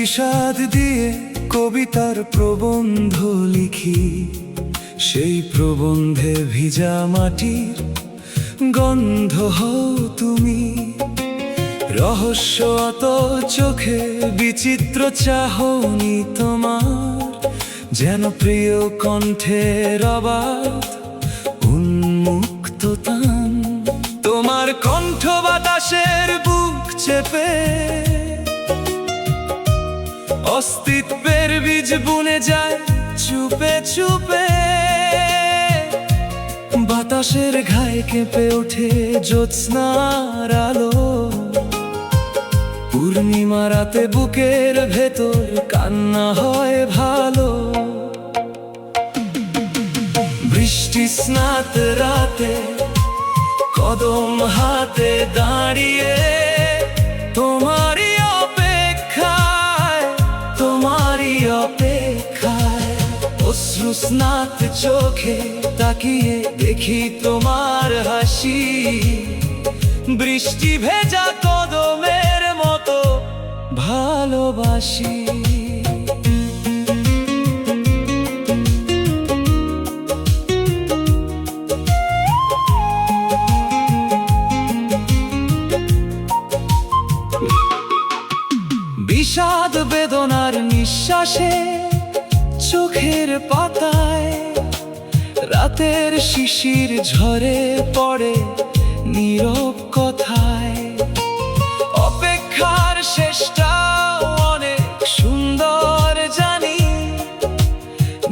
বিষাদ দিয়ে কবিতার প্রবন্ধ লিখি, সেই প্রবন্ধে ভিজা মাটির গন্ধ হও তুমি। রহস্য অত চোখে বিচিত্র চাহনি তোমার, যেন প্রিয় কণ্ঠের অবাধ উন্মুক্ত তান। তোমার কণ্ঠ বাতাসের বুক চেপে অস্তিত্বের বীজ বুনে যায় চুপে চুপে। বাতাসের ঘায়ে কেঁপে ওঠে জ্যোৎস্নার আলো, পূর্ণিমা রাতে বুকের ভেতর কান্না হয় ভালো। বৃষ্টি স্নাত রাতে কদম হাতে দাঁড়িয়ে তোমারই অপেক্ষায়, তোমারই অপেক্ষায়। অশ্রু স্নাত চোখে তাকিয়ে দেখি তোমার হাসি, বৃষ্টি ভেজা কদমের মতো ভালোবাসি। বিষাদ বেদনার নিঃশ্বাসে চোখের পাতায়, রাতের শিশির ঝরে পড়ে নীরব কথায়। অপেক্ষার শেষটা অনেক সুন্দর জানি,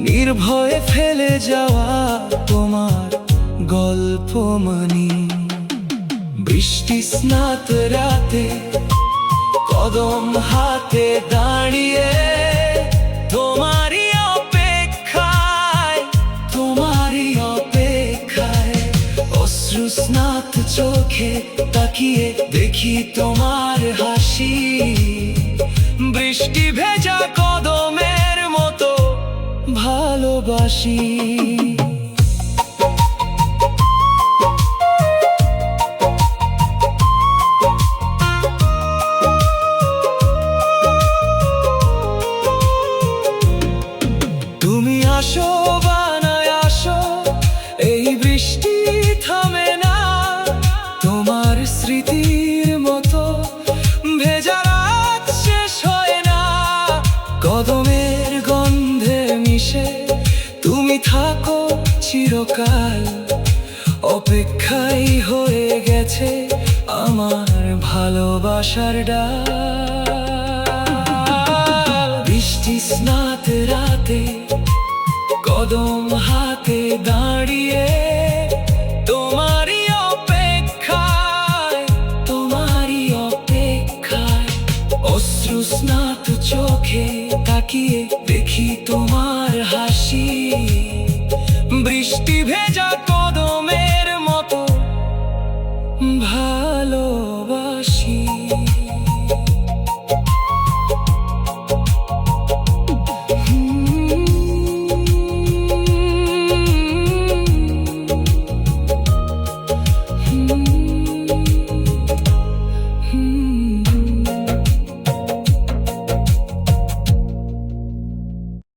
নির্ভয়ে ফেলে যাওয়া তোমার গল্প মানি। বৃষ্টি স্নাত রাতে কদম হাতে দাঁড়িয়ে তোমারই অপেক্ষায়, তোমারই অপেক্ষায়। অশ্রু স্নাত চোখে তাকিয়ে দেখি তোমার হাসি, বৃষ্টি ভেজা কদমের মতো ভালোবাসি। তুমি আসো বা না আসো, এই বৃষ্টি থামে না। তোমার স্মৃতির মতো ভেজা রাত শেষ হয় না। কদমের গন্ধে মিশে তুমি থাকো চিরকাল, অপেক্ষাই হয়ে গেছে আমার ভালোবাসার ডাল। বৃষ্টি স্নাত রাতে কদম হাতে দাঁড়িয়ে তোমারই অপেক্ষায়, তোমারই অপেক্ষায়। অশ্রু স্নাত চোখে তাকিয়ে দেখি তোমার হাসি, বৃষ্টি ভেজা কদমের মতো ভালো।